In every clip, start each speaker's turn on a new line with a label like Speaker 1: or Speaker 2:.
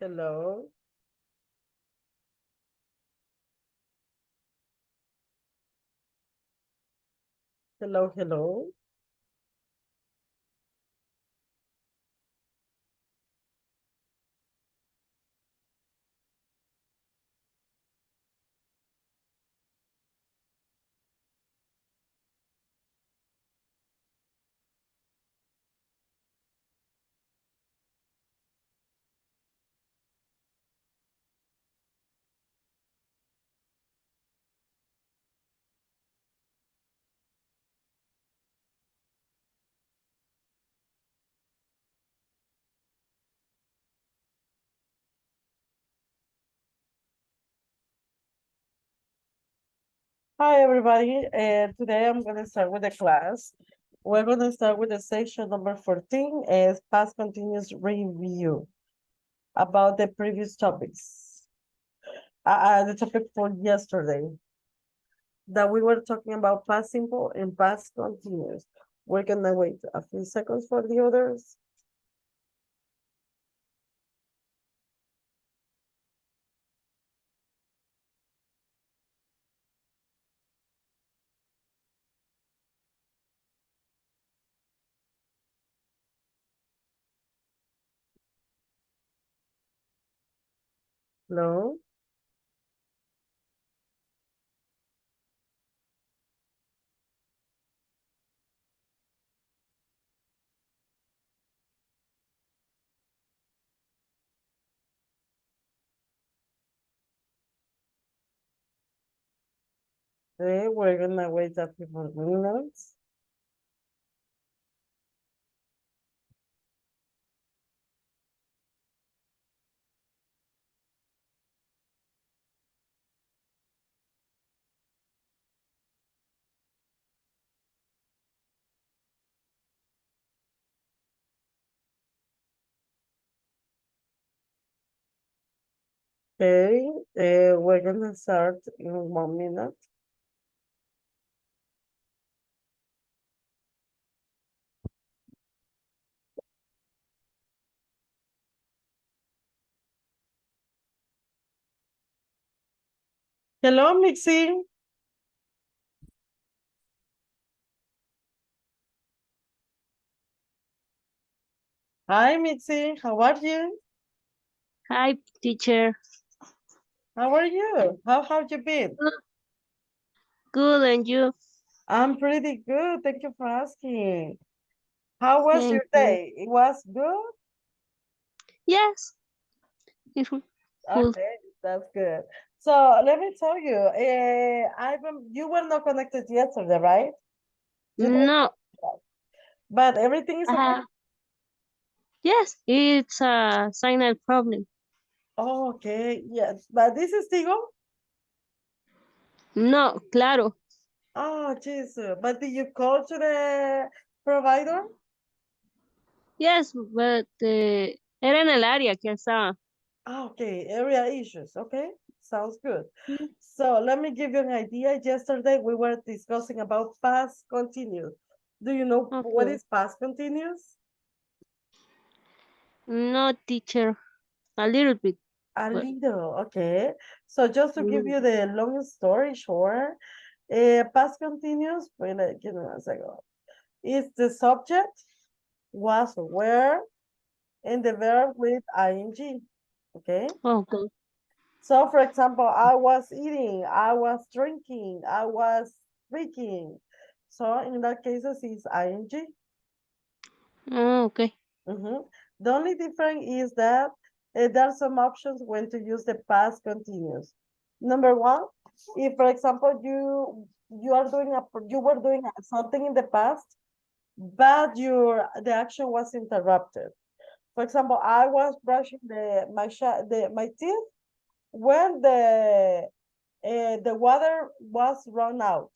Speaker 1: Hello. Hello, hello. Hi, everybody. Today I'm going to start with the class. We're going to start with the section number 14 as past continuous review about the previous topics. The topic for yesterday that we were talking about past simple and past continuous. We're going to wait a few seconds for the others. No? Okay, we're going to wait a few more minutes. Okay, we're going to start in 1 minute. Hello, Mixie. Hi, Mitzi. How are you?
Speaker 2: Hi, teacher.
Speaker 1: How are you? How have you been?
Speaker 2: Good, and you?
Speaker 1: I'm pretty good. Thank you for asking. How was
Speaker 2: Thank
Speaker 1: your
Speaker 2: you.
Speaker 1: day? It was good?
Speaker 2: Yes, it's good.
Speaker 1: Okay, that's good. So let me tell you, you were not connected yesterday, right? You didn't,
Speaker 2: No,
Speaker 1: but everything is okay?
Speaker 2: yes, it's a signal problem.
Speaker 1: Oh, okay, yes. But this is Tigo?
Speaker 2: No, claro.
Speaker 1: Oh, Jesus. But did you call to the provider?
Speaker 2: Yes, but era en el área que estaba.
Speaker 1: Ah, okay, area issues. Okay, sounds good. So let me give you an idea. Yesterday we were discussing about past continuous. Do you know what
Speaker 2: Okay.
Speaker 1: is past continuous?
Speaker 2: No, teacher. A little bit,
Speaker 1: A
Speaker 2: but
Speaker 1: little, okay. So just to give
Speaker 2: mm,
Speaker 1: you the long story short, past continuous, wait, give me one second. Is the subject, was, were, and the verb with ing. Okay.
Speaker 2: okay.
Speaker 1: So, for example, I was eating, I was drinking, I was speaking. So, in that case, it's ing.
Speaker 2: Okay.
Speaker 1: Mhm. The only difference is that there are some options when to use the past continuous. Number one, if, for example, you were doing something in the past, but the action was interrupted. For example, I was brushing my teeth when the water was run out.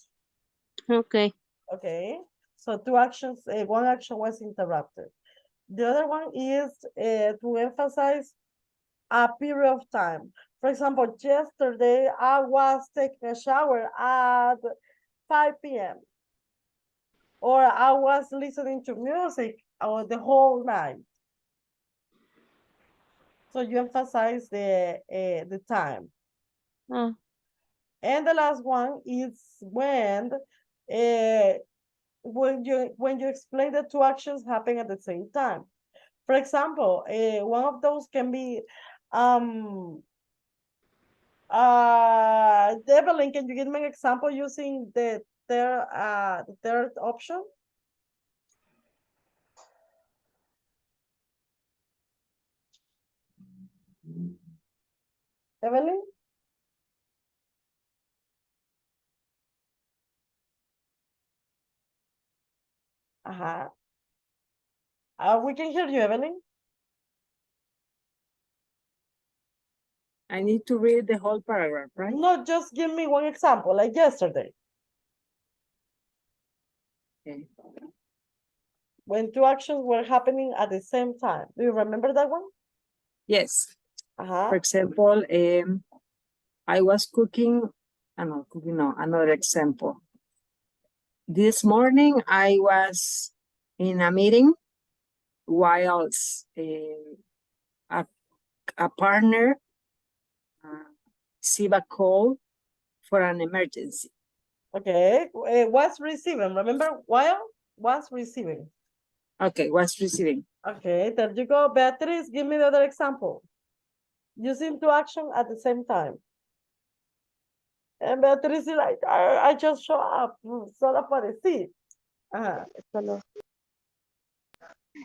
Speaker 2: Okay.
Speaker 1: Okay, so one action was interrupted. The other one is to emphasize a period of time. For example, yesterday I was taking a shower at 5 p.m. or I was listening to music the whole night. So you emphasize the time.
Speaker 2: Ah,
Speaker 1: And the last one is when you explain the two actions happen at the same time. For example, one of those can be Devlin, can you give me an example using the third option? Evelyn? Uh-huh. We can hear you, Evelyn.
Speaker 3: I need to read the whole paragraph, right?
Speaker 1: No, just give me one example, like yesterday,
Speaker 3: Okay.
Speaker 1: when two actions were happening at the same time. Do you remember that one?
Speaker 3: Yes.
Speaker 1: Uh-huh.
Speaker 3: For example, I was cooking, another example. This morning, I was in a meeting whilst a partner received a call for an emergency.
Speaker 1: Okay, was receiving, remember, while was receiving.
Speaker 3: Okay, was receiving.
Speaker 1: Okay, there you go. Beatriz, give me the other example. Using two action at the same time. And Beatriz is like, I just show up, solo aparecí. Ajá.
Speaker 4: Solo.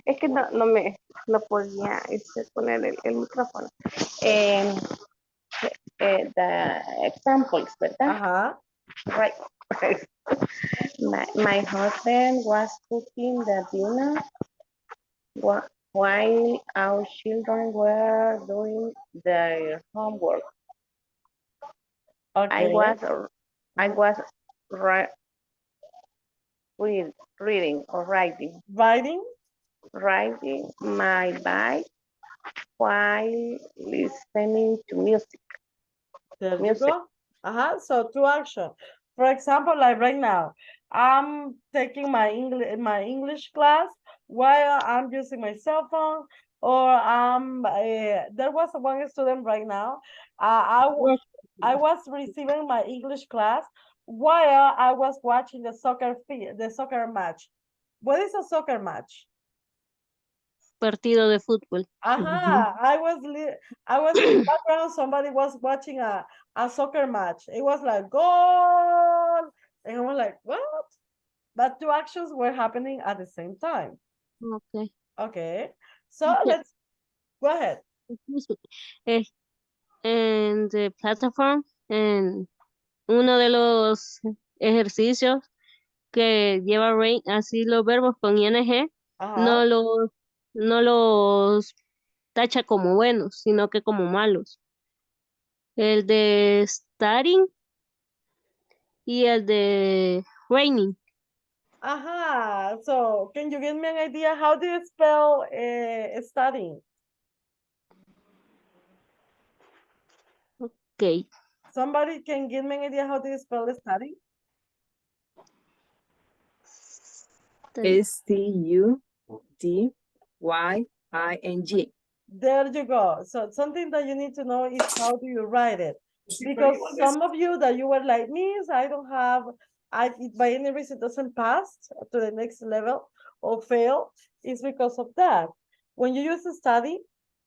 Speaker 4: Es que no podía poner el micrófono. The examples, ¿verdad?
Speaker 1: Ajá.
Speaker 4: Right. My husband was cooking the dinner while our children were doing their homework.
Speaker 1: Okay.
Speaker 4: I was reading or riding my bike while listening to music.
Speaker 1: There you go. Uh-huh. So two action. For example, like right now, I'm taking my English class while I'm using my cell phone, or there was one student right now. I was receiving my English class while I was watching the soccer match. What is a soccer match?
Speaker 2: partido de fútbol.
Speaker 1: Aha, I was in the background, somebody was watching a soccer match. It was like goal, and I was like, what? But two actions were happening at the same time.
Speaker 2: Okay.
Speaker 1: Okay, so
Speaker 2: Yeah.
Speaker 1: let's go ahead.
Speaker 2: En the platform, en uno de los ejercicios que lleva rain, así los verbos con ing,
Speaker 1: Ajá.
Speaker 2: no los tacha como buenos, sino que como malos. El de studying y el de raining.
Speaker 1: Aha, so can you give me an idea? How do you spell studying?
Speaker 2: Okay.
Speaker 1: Somebody can give me an idea how do you spell studying?
Speaker 3: STUDYING.
Speaker 1: There you go. So something that you need to know is how do you write it? Because some of you that you were like, Miss, I don't have, it by any reason doesn't pass to the next level or fail, is because of that. When you use study,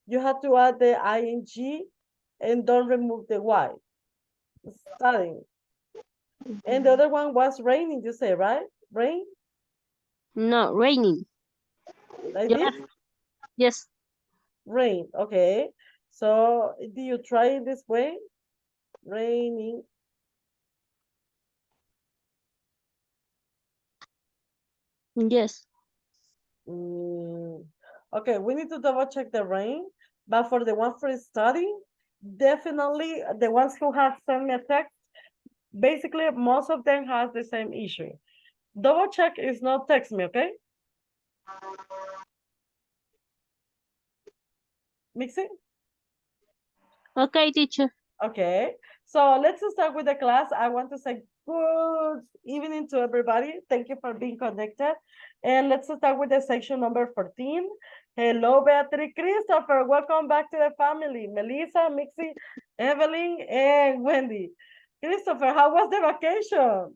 Speaker 1: you have to add the ing and don't remove the y. Studying. And the other one was raining, you say, right? Rain?
Speaker 2: No, raining.
Speaker 1: Like this?
Speaker 2: Yes.
Speaker 1: Rain, okay. So do you try it this way? Raining.
Speaker 2: Yes.
Speaker 1: Okay, we need to double check the rain, but for the one for study, definitely the ones who have sent me a text, basically most of them has the same issue. Double check is not text me, okay? Mixing?
Speaker 2: Okay, teacher.
Speaker 1: Okay, so let's start with the class. I want to say good evening to everybody. Thank you for being connected. And let's start with the section number 14. Hello, Beatriz Christopher. Welcome back to the family. Melissa, Mixie, Evelyn, and Wendy. Christopher, how was the vacation?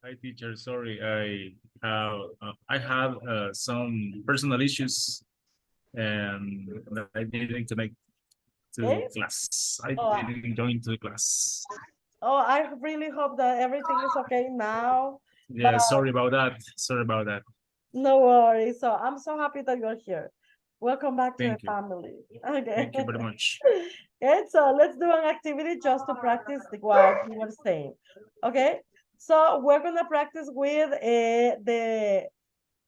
Speaker 5: Hi, teacher. Sorry, I have some personal issues, and I didn't connect to
Speaker 1: Okay.
Speaker 5: class. I
Speaker 1: Oh,
Speaker 5: didn't join to the class.
Speaker 1: Oh, I really hope that everything is okay now.
Speaker 5: Yeah,
Speaker 1: But
Speaker 5: sorry about that. Sorry about that.
Speaker 1: no worries. So I'm so happy that you're here. Welcome back to
Speaker 5: Thank
Speaker 1: the
Speaker 5: you.
Speaker 1: family. Okay.
Speaker 5: Thank you very much.
Speaker 1: Okay, so let's do an activity just to practice what you were saying. Okay, so we're gonna practice with the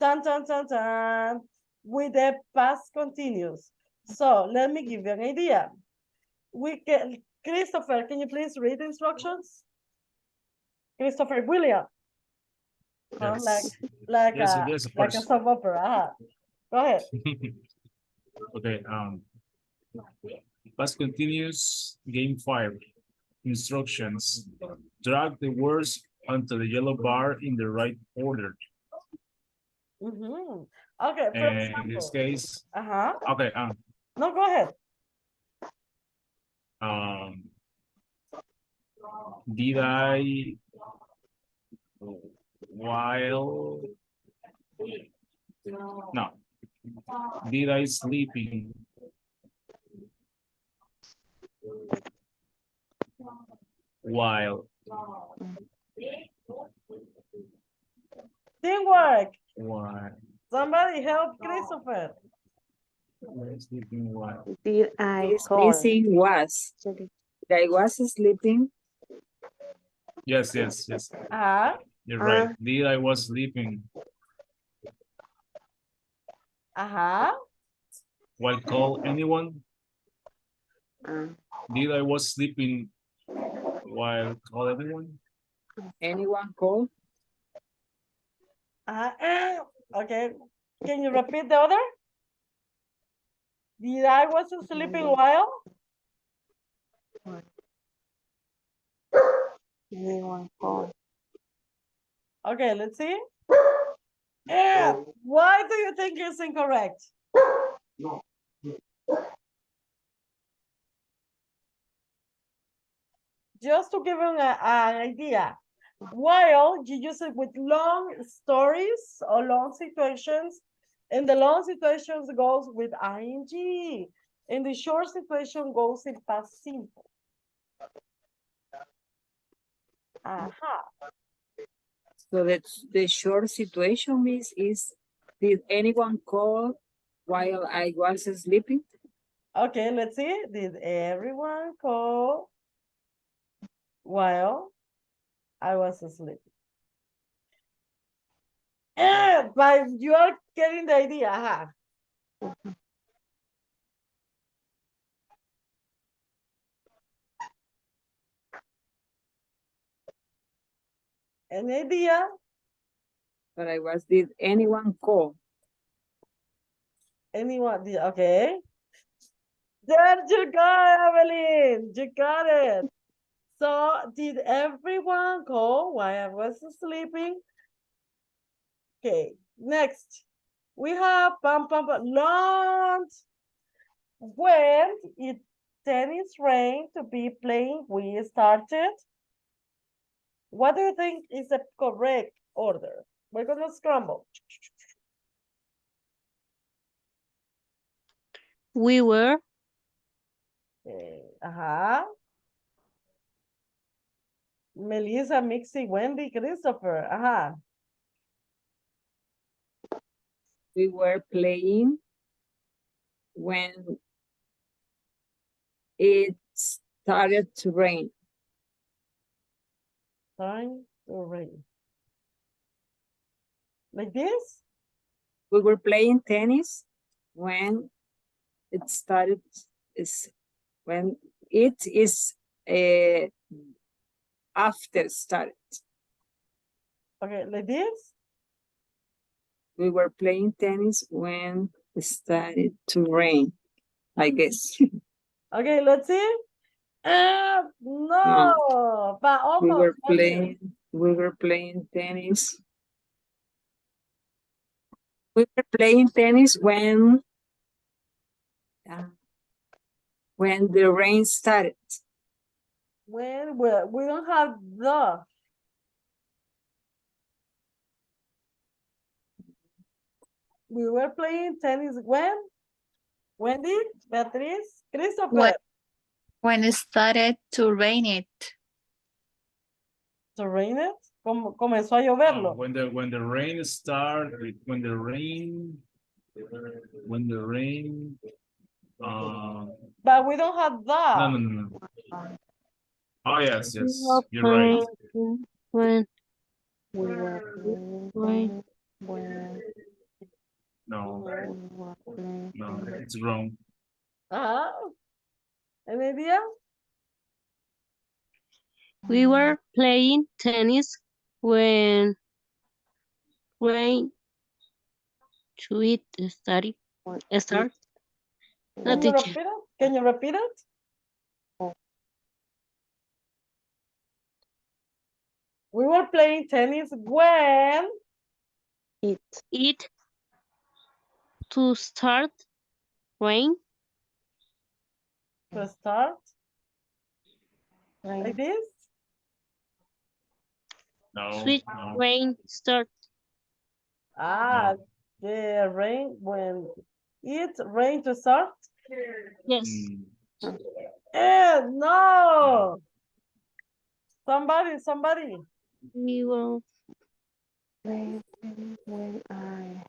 Speaker 1: tan tan tan tan with the past continuous. So let me give you an idea. We can, Christopher, can you please read the instructions? Christopher William.
Speaker 5: Yes.
Speaker 1: Like
Speaker 5: Yes,
Speaker 1: a
Speaker 5: yes, of
Speaker 1: like a
Speaker 5: course.
Speaker 1: soap opera. Go ahead.
Speaker 5: Okay. Past continuous game 5. Instructions. Drag the words onto the yellow bar in the right order.
Speaker 1: Mm-hmm. Okay, for
Speaker 5: And in this
Speaker 1: example.
Speaker 5: case,
Speaker 1: Uh-huh.
Speaker 5: okay.
Speaker 1: No, go ahead.
Speaker 5: Did I while no did I sleeping while
Speaker 1: Teamwork.
Speaker 5: while
Speaker 1: Somebody help Christopher.
Speaker 5: sleeping while
Speaker 4: Did I
Speaker 3: It's
Speaker 4: call?
Speaker 3: missing was. I was sleeping.
Speaker 5: yes
Speaker 1: Uh-huh.
Speaker 5: you're right. Did I was sleeping
Speaker 1: Uh-huh.
Speaker 5: while call anyone? Did I was sleeping while call everyone?
Speaker 3: Anyone call?
Speaker 1: Uh-huh. Okay. Can you repeat the other? Did I was sleeping while?
Speaker 4: Anyone call?
Speaker 1: Okay, let's see. Yeah. Why do you think it's incorrect? Just to give you an idea, while you use it with long stories or long situations, and the long situations goes with ing, and the short situation goes in past simple.
Speaker 3: So the short situation is did anyone call while I was sleeping?
Speaker 1: Okay, let's see. Did everyone call while I was asleep? But you are getting the idea, An idea?
Speaker 3: But did anyone call?
Speaker 1: Anyone? Okay. There you go, Evelyn. You got it. So, did everyone call while I was sleeping? Okay, next. We have pam pam pam lunch. When it tennis rain to be playing, we started. What do you think is the correct order? We're gonna scramble.
Speaker 2: We were.
Speaker 1: Melissa, Mixie, Wendy, Christopher.
Speaker 3: We were playing when it started to rain.
Speaker 1: Time to rain. Like this?
Speaker 3: We were playing tennis when it started when it is after started.
Speaker 1: Okay, like this?
Speaker 3: We were playing tennis when it started to rain, I guess.
Speaker 1: Okay, let's see. No, but
Speaker 3: we
Speaker 1: almost.
Speaker 3: were playing tennis We were playing tennis when the rain started.
Speaker 1: When we don't have the. We were playing tennis when? Wendy, Beatriz, Christopher.
Speaker 6: When it started to rain it.
Speaker 1: To rain it. Comenzó a lloverlo.
Speaker 5: When the rain start, when the rain,
Speaker 1: But we don't have that.
Speaker 5: no. Oh, yes,
Speaker 2: We were
Speaker 5: you're right.
Speaker 2: playing when
Speaker 4: We were
Speaker 2: rain.
Speaker 4: when
Speaker 5: No,
Speaker 4: we were playing.
Speaker 5: no, it's wrong.
Speaker 1: Any idea?
Speaker 2: We were playing tennis when rain to it started. Start. No,
Speaker 1: Can you
Speaker 2: teacher.
Speaker 1: repeat it? Can you repeat it? We were playing tennis when
Speaker 2: It to start rain.
Speaker 1: to start
Speaker 4: Rain.
Speaker 1: like this.
Speaker 5: No,
Speaker 2: Switch
Speaker 5: no.
Speaker 2: rain start.
Speaker 1: The rain when it rain to start.
Speaker 2: Yes.
Speaker 1: No. Somebody.
Speaker 2: We were
Speaker 4: Playing tennis when I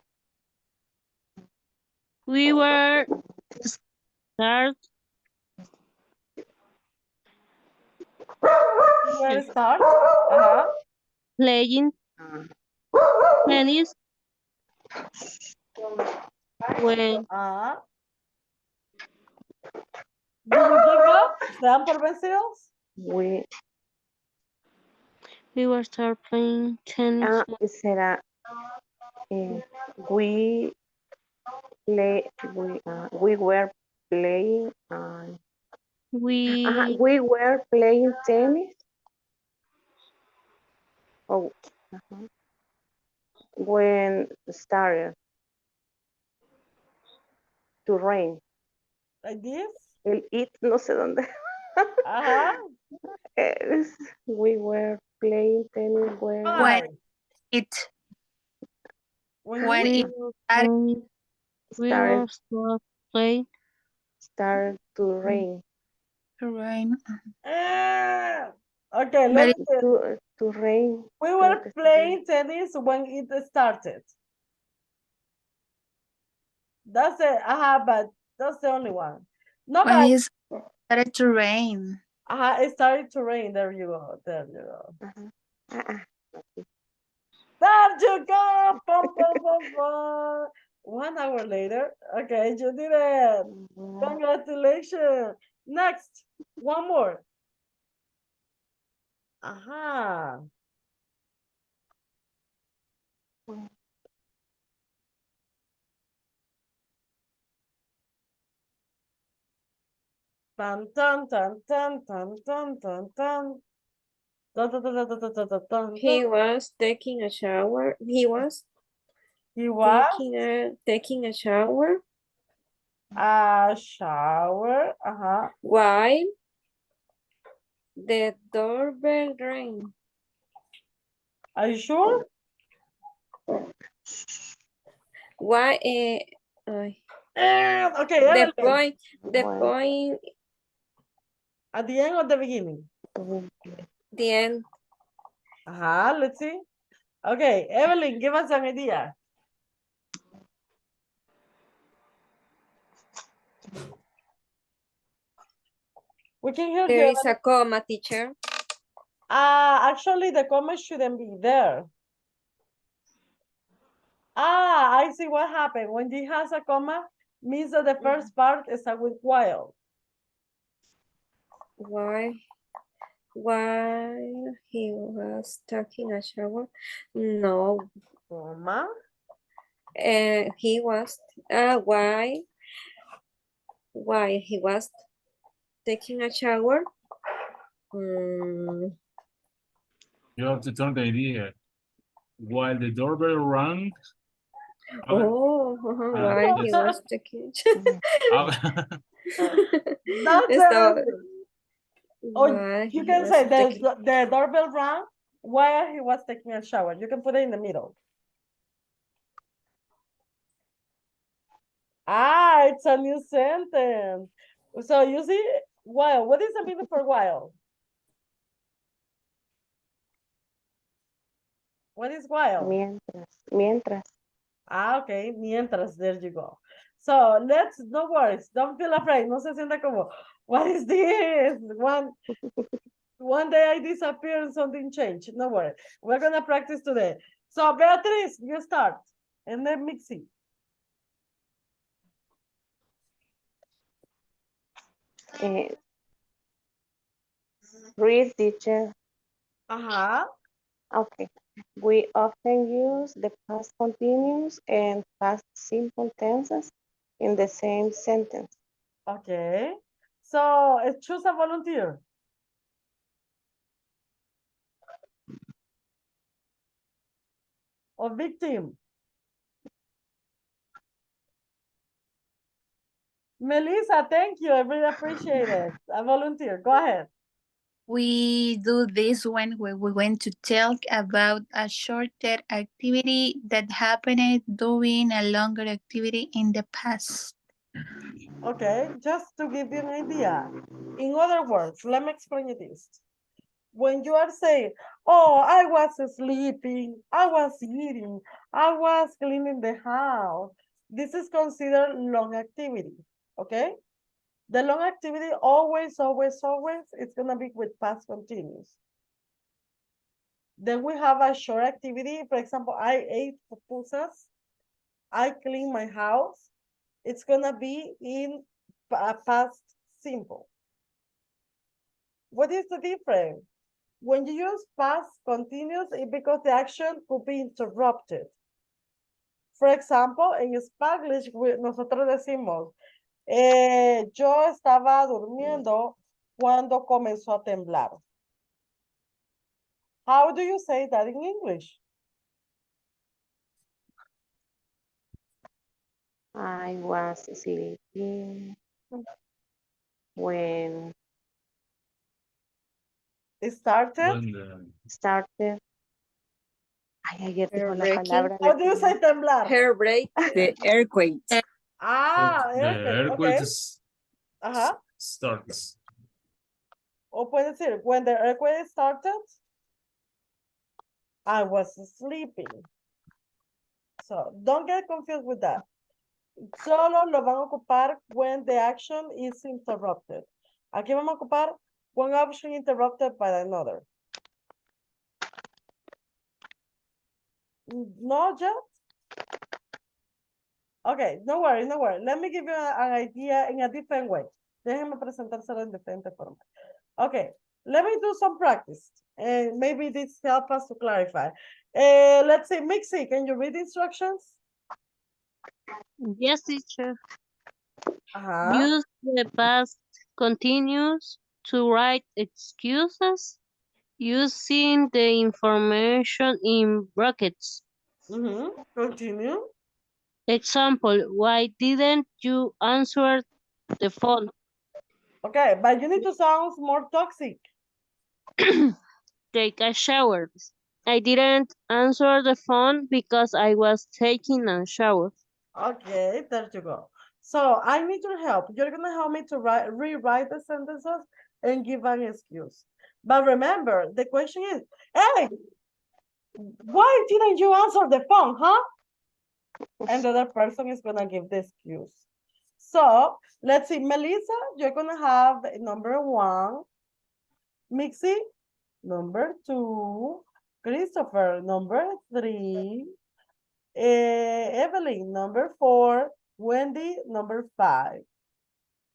Speaker 2: start
Speaker 1: Where start? Uh-huh.
Speaker 2: playing tennis when
Speaker 1: Uh-huh. Do you give up? ¿Se dan por vencidos?
Speaker 4: we
Speaker 2: we were start playing tennis.
Speaker 4: será we were playing we were playing tennis. Oh, when it started to rain.
Speaker 1: Like this?
Speaker 4: El it no sé dónde.
Speaker 1: Ajá.
Speaker 4: We were playing tennis when
Speaker 1: Why?
Speaker 6: It
Speaker 1: When
Speaker 6: when
Speaker 1: you-
Speaker 6: it
Speaker 2: We
Speaker 4: started
Speaker 2: were start playing
Speaker 4: to rain.
Speaker 6: rain.
Speaker 1: Okay,
Speaker 6: But
Speaker 1: let's see.
Speaker 4: To rain.
Speaker 1: We were playing tennis when it started. That's it. But that's the only one. No,
Speaker 6: When
Speaker 1: but
Speaker 6: it started to rain.
Speaker 1: it started to rain. There you go. There you go.
Speaker 4: Uh-uh.
Speaker 1: There you go. Pum, pum, pum, pum. 1 hour later. Okay, you did it. Congratulations. Next, one more. Tan, tan, tan, tan, tan, tan, tan, tan. Dun, dun, dun, dun, dun, dun, dun, dun,
Speaker 7: He
Speaker 1: dun.
Speaker 7: was taking a shower. He was
Speaker 1: He was
Speaker 7: taking a shower
Speaker 1: a shower.
Speaker 7: while the doorbell rang.
Speaker 1: Are you sure?
Speaker 7: Why?
Speaker 1: Okay,
Speaker 7: The
Speaker 1: Evelyn.
Speaker 7: point.
Speaker 1: At the end or the beginning?
Speaker 7: The end.
Speaker 1: Let's see. Okay, Evelyn, give us an idea. We can hear
Speaker 7: There
Speaker 1: you.
Speaker 7: is a comma, teacher.
Speaker 1: Actually, the comma shouldn't be there. I see what happened. When it has a comma, means that the first part is a with while.
Speaker 7: Why he was taking a shower? No.
Speaker 1: Comma.
Speaker 7: He was why he was taking a shower?
Speaker 5: You have to turn the idea. While the doorbell rang,
Speaker 7: Oh, why he
Speaker 5: yes.
Speaker 7: was taking.
Speaker 1: That's
Speaker 7: Estaba,
Speaker 1: everything. Or
Speaker 7: why
Speaker 1: you
Speaker 7: he
Speaker 1: can
Speaker 7: was
Speaker 1: say
Speaker 7: taking.
Speaker 1: the doorbell rang while he was taking a shower. You can put it in the middle. Ah, it's a new sentence. So you see, while, what is the meaning for while? What is while?
Speaker 4: Mientras.
Speaker 1: Ah, okay, mientras, there you go. So let's, no worries, don't feel afraid, no se sienta como, what is this? One day I disappear and something changed, no worry. We're gonna practice today. So Beatriz, you start, and then Mixi.
Speaker 4: Eh, read, teacher.
Speaker 1: Uh-huh,
Speaker 4: Okay. We often use the past continuous and past simple tenses in the same sentence.
Speaker 1: okay. So choose a volunteer. Or victim. Melissa, thank you. I really appreciate it. A volunteer. Go ahead.
Speaker 6: We do this when we want to talk about a shorter activity that happened during a longer activity in the past.
Speaker 1: Okay, just to give you an idea. In other words, let me explain you this. When you are saying, oh, I was sleeping, I was eating, I was cleaning the house, this is considered long activity, okay? The long activity always, it's gonna be with past continuous. Then we have a short activity. For example, I ate pupusas, I clean my house. It's gonna be in past simple. What is the difference? When you use past continuous, it's because the action could be interrupted. For example, en Spanglish, nosotros decimos, yo estaba durmiendo cuando comenzó a temblar. How do you say that in English?
Speaker 4: I was sleeping when
Speaker 1: It started.
Speaker 5: When the
Speaker 4: started. Ay, ayer dijo la
Speaker 7: Breaking.
Speaker 4: palabra.
Speaker 1: How do you say temblar?
Speaker 7: Hair break.
Speaker 3: The earthquakes.
Speaker 1: Ah,
Speaker 5: the earthquake
Speaker 1: okay. Ajá.
Speaker 5: starts.
Speaker 1: O puede decir, when the earthquake started, I was sleeping. So don't get confused with that. Solo lo van a ocupar when the action is interrupted. Aquí vamos a ocupar one action interrupted by another. No, just? Okay, no worry, no worry. Let me give you an idea in a different way. Déjenme presentárselo en diferente forma. Okay, let me do some practice. And maybe this help us to clarify. Let's say, Mixi, can you read instructions?
Speaker 2: Yes, teacher.
Speaker 1: Uh-huh.
Speaker 2: Use the past continuous to write excuses using the information in brackets.
Speaker 1: Continue.
Speaker 2: Example, why didn't you answer the phone?
Speaker 1: Okay, but you need to sound more toxic.
Speaker 2: Take a shower. I didn't answer the phone because I was taking a shower.
Speaker 1: Okay, there you go. So I need your help. You're gonna help me to rewrite the sentences and give an excuse. But remember, the question is, hey, why didn't you answer the phone, huh? And the other person is gonna give the excuse. So let's see, Melissa, you're gonna have number 1, Mixi, number 2, Christopher, number 3, Evelyn, number 4, Wendy, number 5.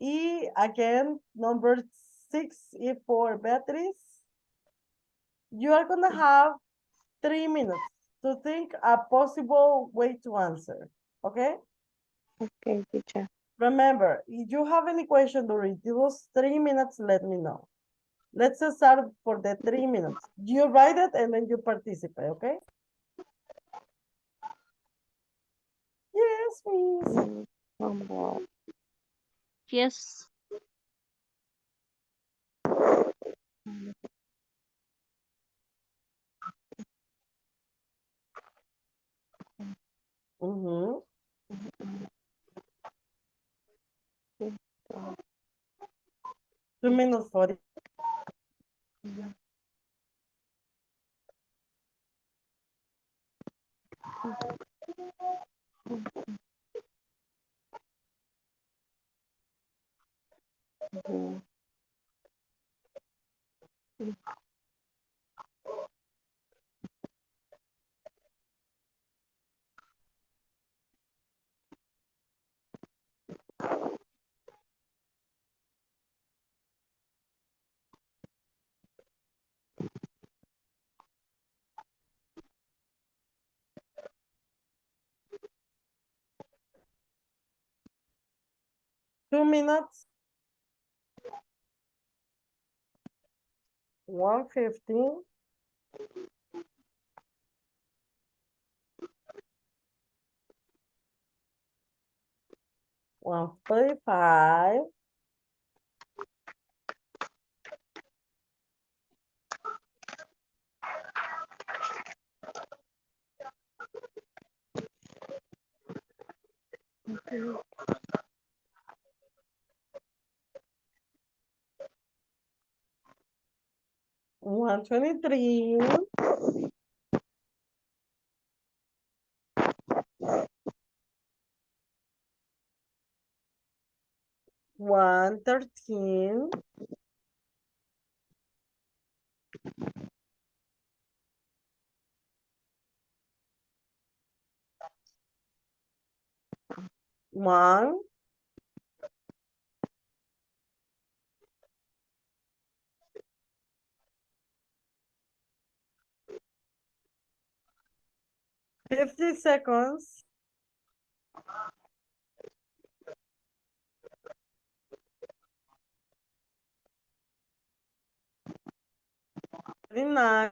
Speaker 1: Y again, number 6 for Beatriz. You are gonna have 3 minutes to think a possible way to answer, okay?
Speaker 4: Okay, teacher.
Speaker 1: Remember, if you have any question during those 3 minutes, let me know. Let's start for the 3 minutes. You write it and then you participate, okay? Yes, miss.
Speaker 4: Number
Speaker 2: Yes.
Speaker 1: Mm-hmm. 2 minutes 40.
Speaker 4: mhm.
Speaker 1: 2 minutes 1:15. 1:35. 1:23. 1:13. 1. 50 seconds. 39.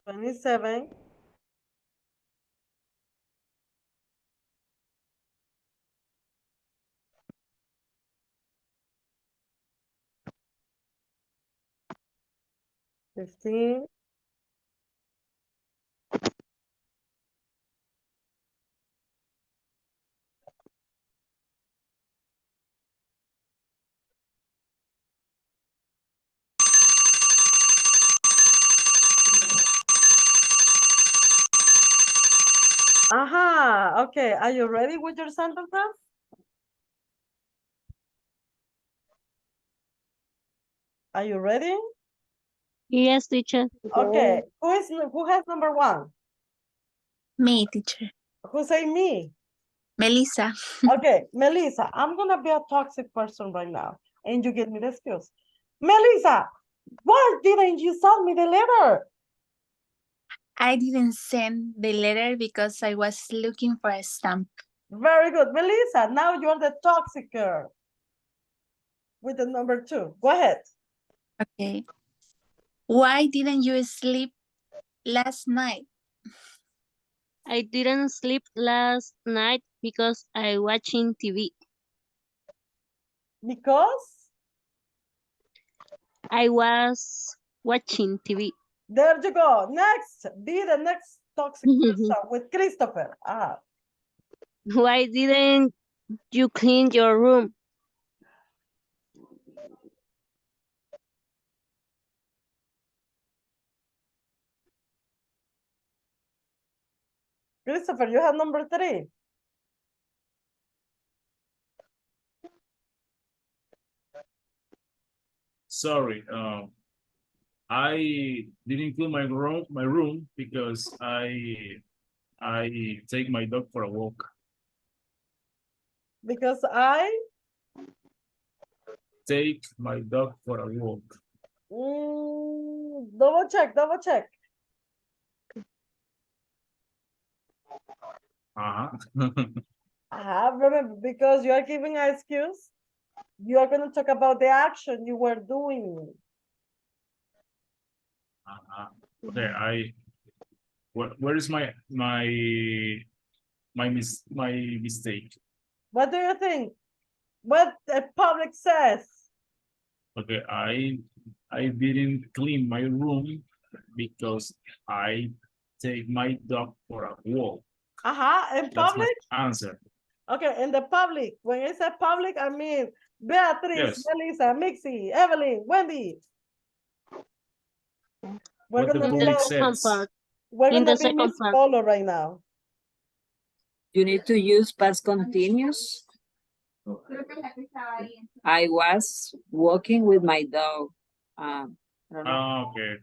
Speaker 1: 27. 15. 'Aha, okay. Are you ready with your sentences? Are you ready?
Speaker 2: Yes, teacher.
Speaker 1: Okay. Who has number 1?
Speaker 6: Me, teacher.
Speaker 1: Who say me?
Speaker 6: Melissa.
Speaker 1: Okay, Melissa, I'm gonna be a toxic person right now, and you give me the excuse. Melissa, why didn't you send me the letter?
Speaker 6: I didn't send the letter because I was looking for a stamp.
Speaker 1: Very good, Melissa. Now you're the toxic girl with the number 2. Go ahead.
Speaker 6: Okay. Why didn't you sleep last night?
Speaker 2: I didn't sleep last night because I watching TV.
Speaker 1: Because
Speaker 2: I was watching TV.
Speaker 1: there you go. Next, be the next toxic person with Christopher.
Speaker 2: Why didn't you clean your room?
Speaker 1: Christopher, you have number 3.
Speaker 5: Sorry, I didn't clean my room because I take my dog for a walk.
Speaker 1: Because I
Speaker 5: Take my dog for a walk.
Speaker 1: double check.
Speaker 5: Uh-huh.
Speaker 1: Remember, because you are giving an excuse. You are gonna talk about the action you were doing.
Speaker 5: Okay, where is my mistake?
Speaker 1: What do you think? What the public says?
Speaker 5: Okay, I didn't clean my room because I take my dog for a walk.
Speaker 1: In
Speaker 5: That's my
Speaker 1: public?
Speaker 5: answer.
Speaker 1: Okay, in the public. When I say public, I mean Beatrice,
Speaker 5: Yes.
Speaker 1: Melissa, Mixie, Evelyn, Wendy. We're
Speaker 5: What the
Speaker 1: gonna be
Speaker 5: public
Speaker 1: like,
Speaker 2: Second
Speaker 5: says.
Speaker 2: part.
Speaker 1: we're
Speaker 2: In
Speaker 1: gonna
Speaker 2: the
Speaker 1: be
Speaker 2: second
Speaker 1: Miss
Speaker 2: part.
Speaker 1: Polo right now.
Speaker 3: You need to use past continuous. I was walking with my dog. I don't know.
Speaker 5: Okay.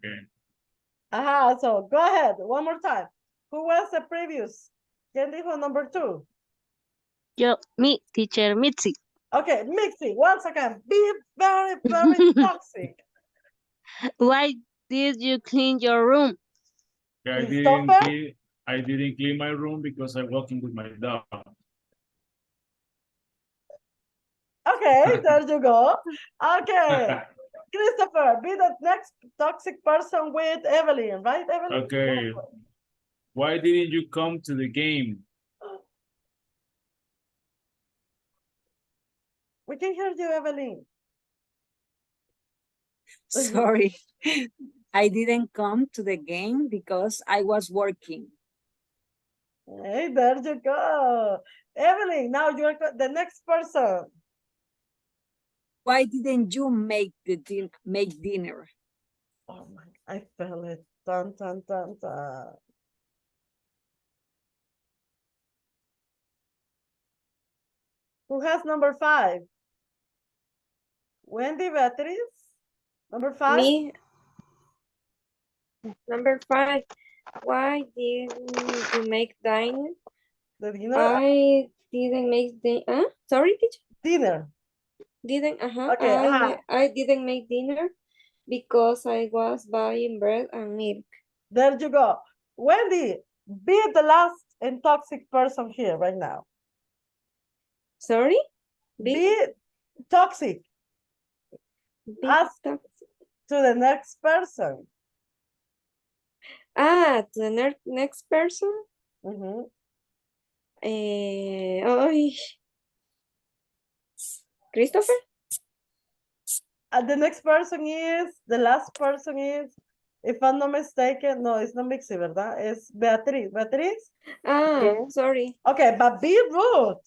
Speaker 1: So go ahead, one more time. Who was the previous? ¿Quién dijo number 2?
Speaker 2: Me, teacher Mitzi.
Speaker 1: Okay, Mixie, once again, be very, very toxic.
Speaker 2: Why did you clean your room?
Speaker 1: Christopher?
Speaker 5: I didn't clean my room because I'm walking with my dog.
Speaker 1: Okay, there you go. Okay, Christopher, be the next toxic person with Evelyn, right, Evelyn?
Speaker 5: Okay. Why didn't you come to the game?
Speaker 1: We can hear you, Evelyn.
Speaker 3: Sorry. I didn't come to the game because I was working.
Speaker 1: Hey, there you go. Evelyn, now you're the next person.
Speaker 3: Why didn't you make dinner?
Speaker 1: Oh my, I felt it. Dun, dun, dun, dun. Who has number 5? Wendy, Beatriz? Number 5?
Speaker 7: Me. Number 5. Why didn't you make dinner?
Speaker 1: The dinner?
Speaker 7: I didn't make sorry, teacher.
Speaker 1: Dinner.
Speaker 7: Didn't
Speaker 1: Okay,
Speaker 7: I didn't make dinner because I was buying bread and milk.
Speaker 1: There you go. Wendy, be the last and toxic person here right now.
Speaker 7: Sorry?
Speaker 1: Be toxic.
Speaker 7: Be
Speaker 1: Ask
Speaker 7: toxic.
Speaker 1: to the next person.
Speaker 7: To the next person?
Speaker 1: Mhm.
Speaker 7: Christopher?
Speaker 1: The next person is, the last person is, if I'm not mistaken, no, it's not Mixie, ¿verdad? It's Beatriz. Beatriz?
Speaker 7: Sorry.
Speaker 1: Okay, but be rude.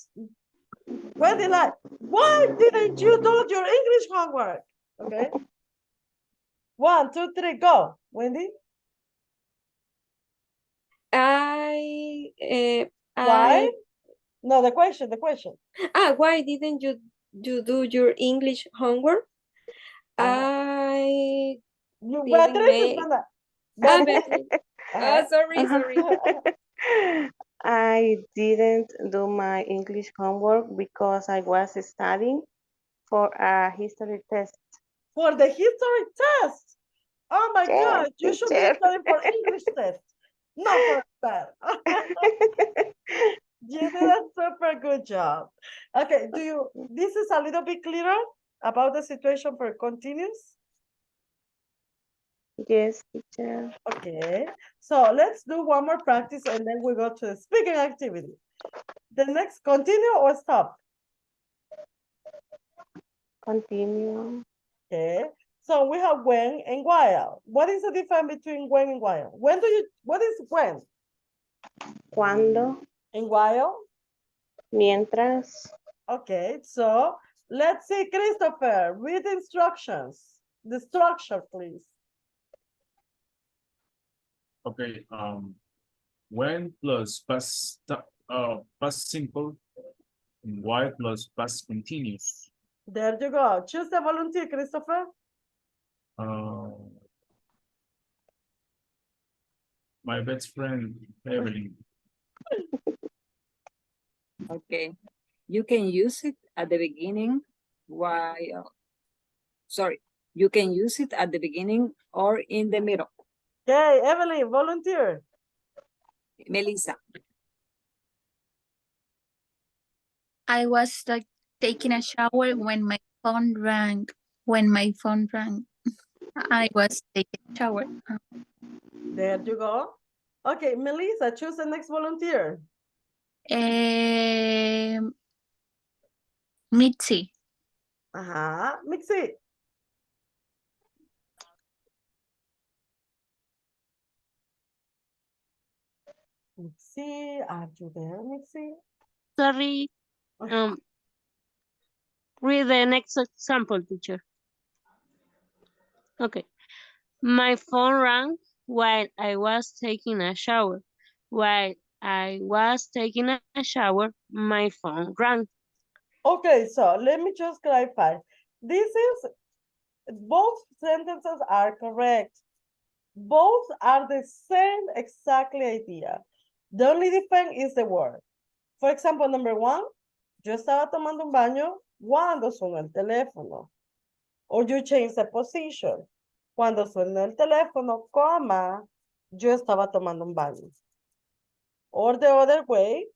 Speaker 1: Wendy, like, why didn't you do your English homework? Okay. 1, 2, 3, go. Wendy? Why? No, the question.
Speaker 7: Why didn't you do your English homework? I
Speaker 1: Beatriz is gonna.
Speaker 7: Beatriz. Sorry.
Speaker 4: I didn't do my English homework because I was studying for a history test.
Speaker 1: For the history test. Oh my
Speaker 4: Yes,
Speaker 1: God, you should be
Speaker 4: teacher.
Speaker 1: studying for English test. Not for that. You did a super good job. Okay, this is a little bit clearer about the situation for continuous?
Speaker 4: Yes, teacher.
Speaker 1: Okay, so let's do one more practice and then we go to the speaking activity. The next, continue or stop?
Speaker 4: Continue.
Speaker 1: Okay, so we have when and while. What is the difference between when and while? What is when?
Speaker 4: Cuando.
Speaker 1: And while?
Speaker 4: Mientras.
Speaker 1: Okay, so let's see, Christopher, read the instructions. The structure, please.
Speaker 5: Okay, when plus past simple, and while plus past continuous.
Speaker 1: There you go. Choose the volunteer, Christopher.
Speaker 5: My best friend, Evelyn.
Speaker 3: Okay. You can use it at the beginning you can use it at the beginning or in the middle.
Speaker 1: Okay, Evelyn, volunteer.
Speaker 3: Melissa.
Speaker 6: I was taking a shower when my phone rang. When my phone rang, I was taking a shower.
Speaker 1: There you go. Okay, Melissa, choose the next volunteer.
Speaker 6: Mitzi.
Speaker 1: Ajá, Mixi. Mixi, are you there, Mixi?
Speaker 2: Sorry. Read the next example, teacher. Okay. My phone rang while I was taking a shower. While I was taking a shower, my phone rang.
Speaker 1: Okay, so let me just clarify. This is, both sentences are correct. Both are the same exactly idea. The only difference is the word. For example, number one, yo estaba tomando un baño cuando sonó el teléfono. Or you change the position. Cuando sonó el teléfono, coma, yo estaba tomando un baño. Or the other way,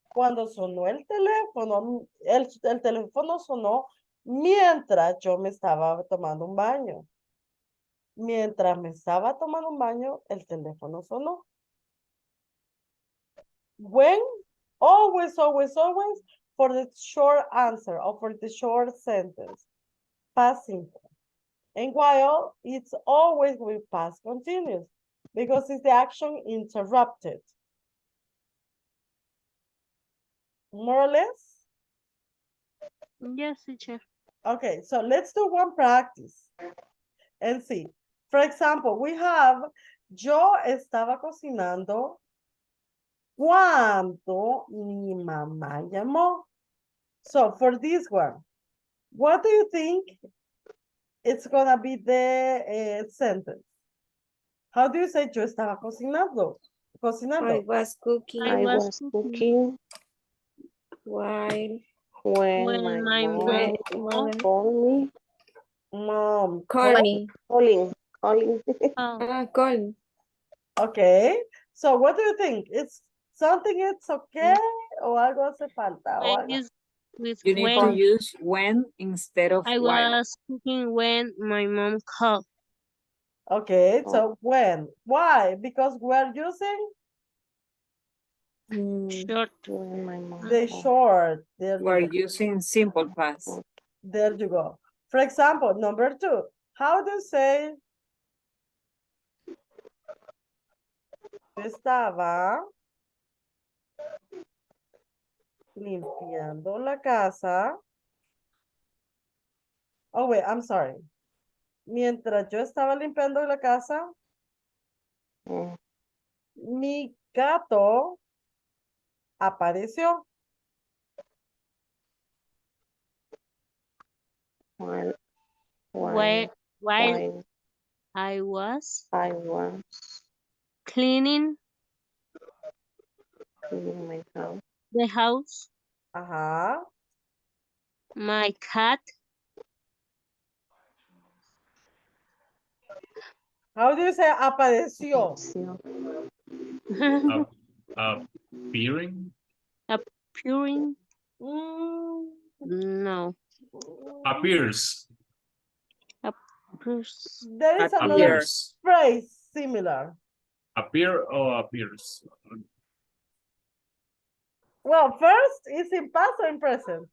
Speaker 1: cuando sonó el teléfono, el teléfono sonó mientras yo me estaba tomando un baño. Mientras me estaba tomando un baño, el teléfono sonó. When, always, always, always, for the short answer or for the short sentence, past simple. And while, it's always with past continuous because it's the action interrupted. More or less?
Speaker 2: Yes, teacher.
Speaker 1: Okay, so let's do one practice and see. For example, we have, yo estaba cocinando cuando mi mamá llamó. So for this one, what do you think it's gonna be the sentence? How do you say yo estaba cocinando?
Speaker 7: I
Speaker 1: Cocinando.
Speaker 7: was cooking
Speaker 4: I was cooking
Speaker 7: while
Speaker 4: when
Speaker 2: When
Speaker 4: my
Speaker 2: my
Speaker 4: mom
Speaker 2: mom
Speaker 4: called me.
Speaker 1: Mom.
Speaker 7: call me.
Speaker 4: Calling.
Speaker 2: called.
Speaker 7: Call.
Speaker 1: Okay. So what do you think? It's something it's okay o algo hace falta o
Speaker 2: When
Speaker 1: algo?
Speaker 2: is with
Speaker 3: You need to
Speaker 2: when
Speaker 3: use when instead of
Speaker 2: I
Speaker 3: while.
Speaker 2: was cooking when my mom called.
Speaker 1: Okay,
Speaker 4: Oh.
Speaker 1: so when? Why? Because we're using
Speaker 2: Short.
Speaker 4: When my mom
Speaker 1: the
Speaker 4: called.
Speaker 1: short. There
Speaker 3: We're
Speaker 1: you go.
Speaker 3: using simple past.
Speaker 1: There you go. For example, number two, how do you say yo estaba limpiando la casa? Oh, wait, I'm sorry. Mientras yo estaba limpiando la casa,
Speaker 4: Mm,
Speaker 1: mi gato apareció.
Speaker 4: While
Speaker 2: While
Speaker 4: while
Speaker 2: I was
Speaker 4: I was
Speaker 2: cleaning
Speaker 4: cleaning my house.
Speaker 2: the house,
Speaker 1: Ajá.
Speaker 2: my cat
Speaker 1: How do you say apareció?
Speaker 4: So,
Speaker 5: Appearing,
Speaker 2: appearing.
Speaker 1: Mm,
Speaker 2: No.
Speaker 5: appears,
Speaker 2: Appears.
Speaker 1: there is another
Speaker 5: appears,
Speaker 1: phrase similar.
Speaker 5: appear or appears.
Speaker 1: Well, first is in past or in present?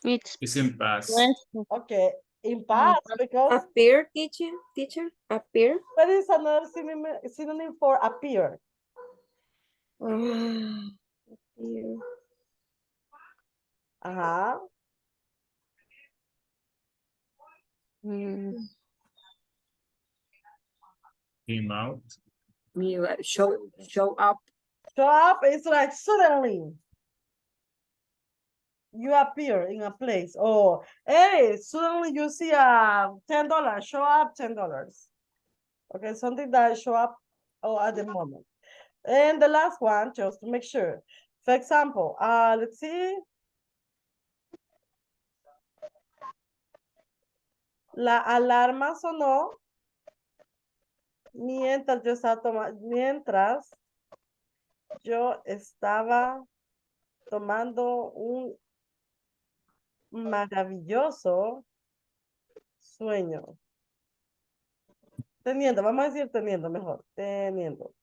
Speaker 2: It's
Speaker 5: in past.
Speaker 2: present.
Speaker 1: Okay, in past because
Speaker 7: Appear, teacher, appear.
Speaker 1: what is another synonym for appear?
Speaker 7: Appear.
Speaker 1: Ajá.
Speaker 2: Mm,
Speaker 5: Came out.
Speaker 3: Show up.
Speaker 1: Show up is like suddenly you appear in a place. Oh, hey, suddenly you see a $10. Show up $10. Okay, something that show up at the moment. And the last one, just to make sure. For example, let's see. La alarma sonó mientras yo estaba tomando un maravilloso sueño. Teniendo, vamos a decir teniendo mejor, teniendo.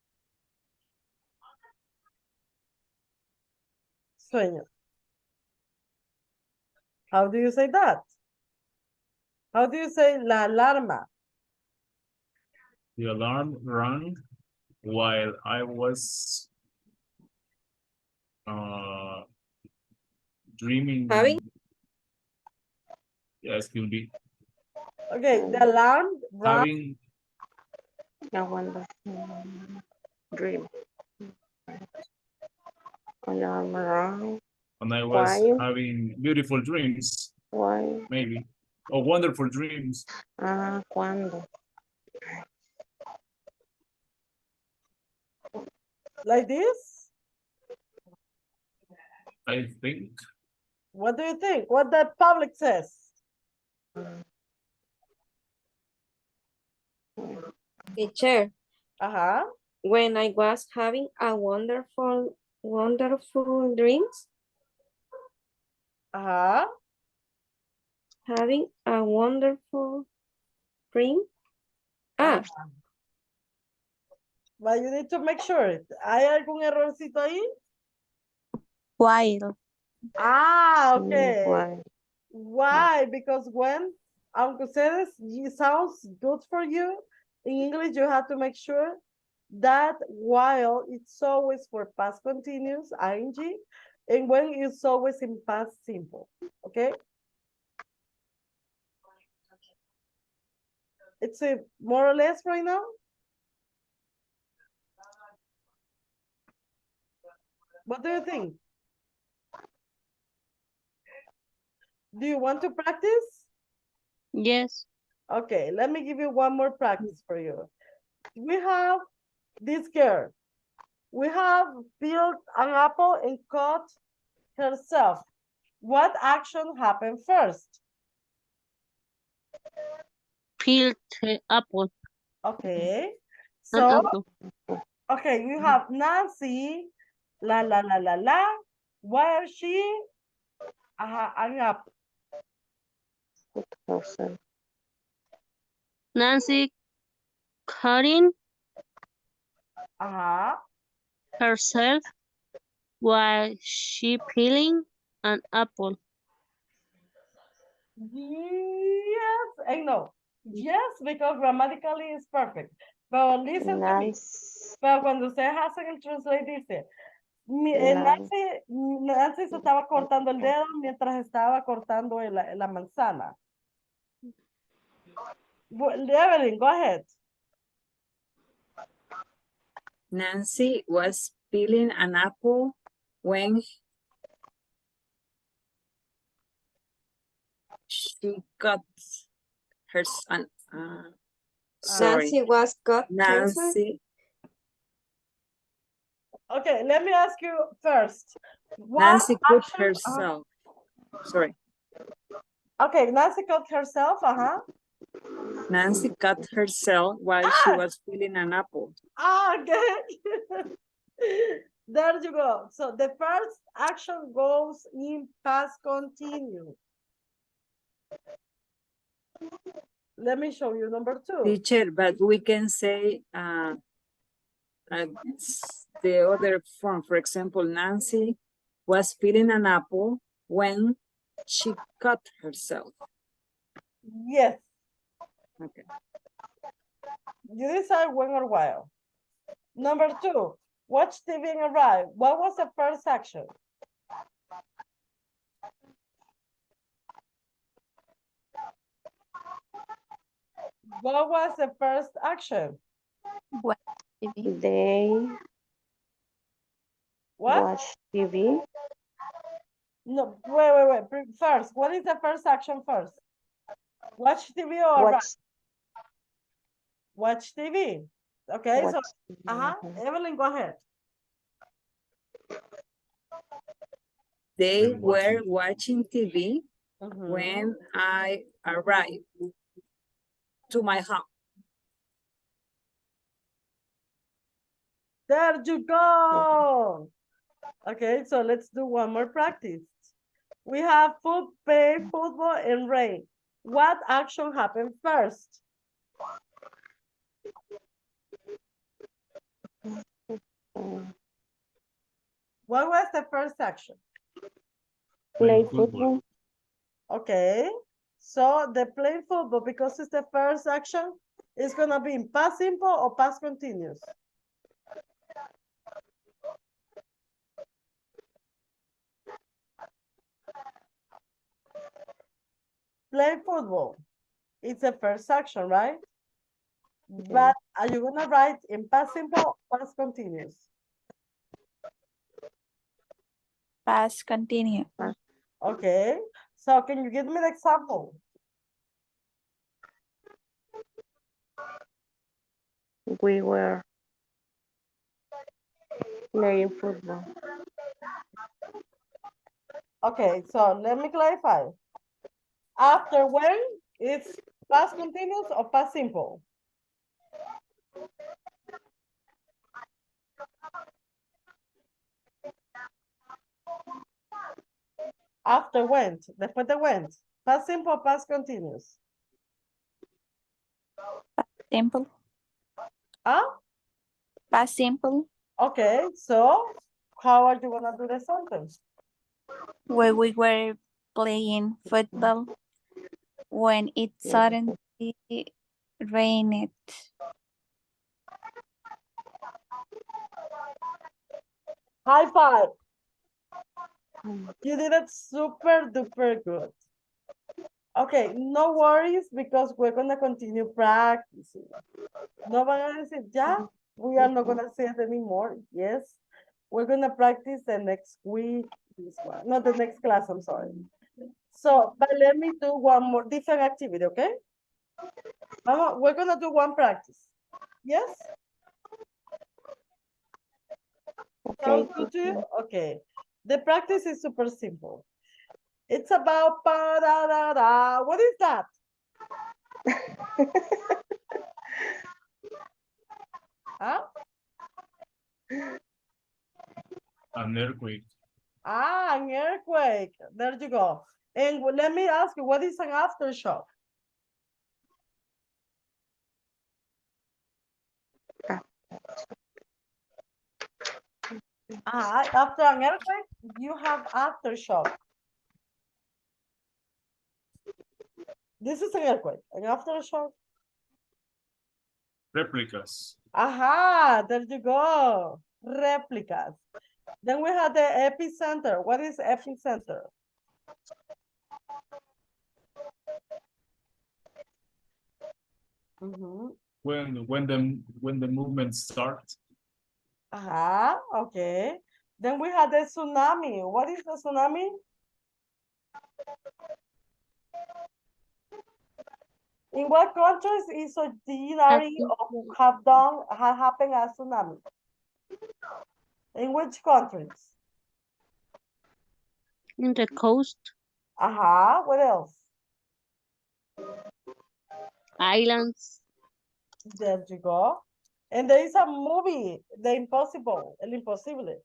Speaker 1: Sueño. How do you say that? How do you say la alarma?
Speaker 5: The alarm rang while I was dreaming. Yes, could be
Speaker 1: Okay, the alarm rang.
Speaker 5: having
Speaker 4: A wonderful dream. Alarm around.
Speaker 5: when I was
Speaker 4: Why?
Speaker 5: having beautiful dreams,
Speaker 4: Why?
Speaker 5: maybe, or wonderful dreams.
Speaker 4: Ah, cuando.
Speaker 1: Like this?
Speaker 5: I think
Speaker 1: What do you think? What the public says?
Speaker 7: Teacher,
Speaker 1: Uh-huh.
Speaker 7: when I was having a wonderful dreams,
Speaker 1: Uh-huh.
Speaker 7: having a wonderful dream. Ah,
Speaker 1: But you need to make sure. ¿Hay algún errorcito ahí?
Speaker 6: While.
Speaker 1: Ah, okay.
Speaker 4: Why?
Speaker 1: Why? Because when, aunque ustedes, it sounds good for you, in English you have to make sure that while it's always for past continuous, ing, and when it's always in past simple, okay? It's a more or less right now? What do you think? Do you want to practice?
Speaker 2: Yes.
Speaker 1: Okay, let me give you one more practice for you. We have this girl. We have peeled an apple and cut herself. What action happened first?
Speaker 2: Peeled apple.
Speaker 1: Okay.
Speaker 2: An
Speaker 1: So,
Speaker 2: apple.
Speaker 1: okay, you have Nancy, la la la la la. Where is she? An apple.
Speaker 4: Put herself.
Speaker 2: Nancy cutting
Speaker 1: Uh-huh.
Speaker 2: herself while she peeling an apple.
Speaker 1: Yes, I know. Yes, because grammatically it's perfect. But listen to me.
Speaker 4: Nice.
Speaker 1: Pero cuando ustedes hacen el translate dice,
Speaker 4: Nice.
Speaker 1: Nancy se estaba cortando el dedo mientras estaba cortando la manzana. Evelyn, go ahead.
Speaker 3: Nancy was peeling an apple when she cut her son. Sorry,
Speaker 7: Nancy was cut herself.
Speaker 3: Nancy.
Speaker 1: Okay, let me ask you first. What
Speaker 3: Nancy cut
Speaker 1: action-
Speaker 3: herself. Sorry,
Speaker 1: Okay, Nancy cut herself,
Speaker 3: Nancy cut herself while she was peeling an apple.
Speaker 1: Okay. There you go. So the first action goes in past continuous. Let me show you number 2.
Speaker 3: Teacher, but we can say the other form. For example, Nancy was peeling an apple when she cut herself.
Speaker 1: Yes.
Speaker 3: Okay.
Speaker 1: You decide when or while. Number 2, watch TV and arrive. What was the first action? What was the first action?
Speaker 4: They
Speaker 1: What?
Speaker 4: watch TV.
Speaker 1: No, wait. First, what is the first action first? Watch TV or arrive? Watch TV. Okay,
Speaker 4: Watch
Speaker 1: so,
Speaker 4: TV.
Speaker 1: Evelyn, go ahead.
Speaker 3: They
Speaker 5: When
Speaker 3: were
Speaker 5: watching.
Speaker 3: watching TV when I arrived to my house.
Speaker 1: There you go. Okay, so let's do one more practice. We have play football and rain. What action happened first?
Speaker 4: Mm,
Speaker 1: What was the first action?
Speaker 4: Play
Speaker 5: Playing football.
Speaker 4: football.
Speaker 1: Okay, so the playing football, because it's the first action, it's gonna be in past simple or past continuous. Play football, it's the first action, right? But are you gonna write in past simple or past continuous?
Speaker 6: Past continue.
Speaker 1: Okay, so can you give me an example?
Speaker 4: We were playing football.
Speaker 1: Okay, so let me clarify. After when, it's past continuous or past simple? After went, después de went. Past simple, past continuous.
Speaker 6: Simple.
Speaker 1: Ah,
Speaker 6: Past simple.
Speaker 1: okay, so how are you gonna do the sentence?
Speaker 6: Where we were playing football when it suddenly rained.
Speaker 1: High five.
Speaker 4: Mm.
Speaker 1: You did it super duper good. Okay, no worries because we're gonna continue practicing. No van a decir, ya, we are not gonna say it anymore. Yes, we're gonna practice the next week, this one, not the next class, I'm sorry. So, but let me do one more different activity, okay? We're gonna do one practice. Yes?
Speaker 4: Okay.
Speaker 1: Sounds good to you? Okay. The practice is super simple. It's about pa-da-da-da. What is that? Huh?
Speaker 5: An earthquake.
Speaker 1: Ah, an earthquake. There you go. And let me ask you, what is an aftershock? After an earthquake, you have aftershock. This is an earthquake. An aftershock.
Speaker 5: Replicas.
Speaker 1: Aha, there you go. Replicas. Then we have the epicenter. What is epicenter? Mhm.
Speaker 5: When the movement starts.
Speaker 1: Okay. Then we have the tsunami. What is the tsunami? In what countries is ordinary or have happened a tsunami? In which countries?
Speaker 2: In the coast,
Speaker 1: What else?
Speaker 2: islands,
Speaker 1: There you go. And there is a movie, The Impossible, El Imposible.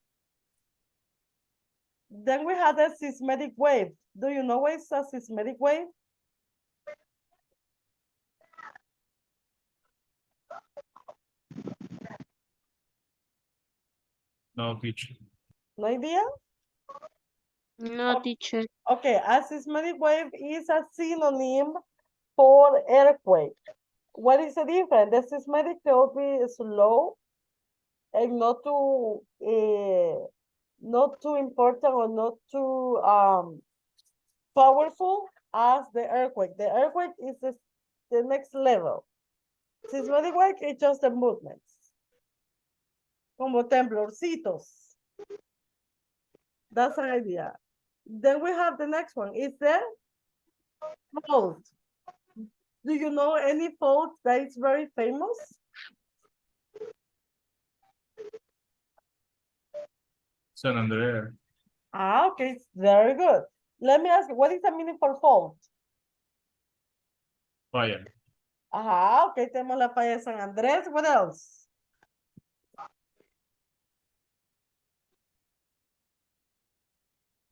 Speaker 1: Then we had a seismic wave. Do you know what is a seismic wave?
Speaker 5: No, teacher.
Speaker 1: No idea?
Speaker 2: no teacher,
Speaker 1: Okay, a seismic wave is a synonym for earthquake. What is the difference? The seismic will be slow and not too important or not too powerful as the earthquake. The earthquake is the next level. Seismic wave is just the movements. Como temblorcitos. That's an idea. Then we have the next one. Is the fault. Do you know any fault that is very famous?
Speaker 5: San Andreas.
Speaker 1: Okay, very good. Let me ask you, what is the meaning for fault?
Speaker 5: Fire.
Speaker 1: Okay, tenemos la falla de San Andrés. What else?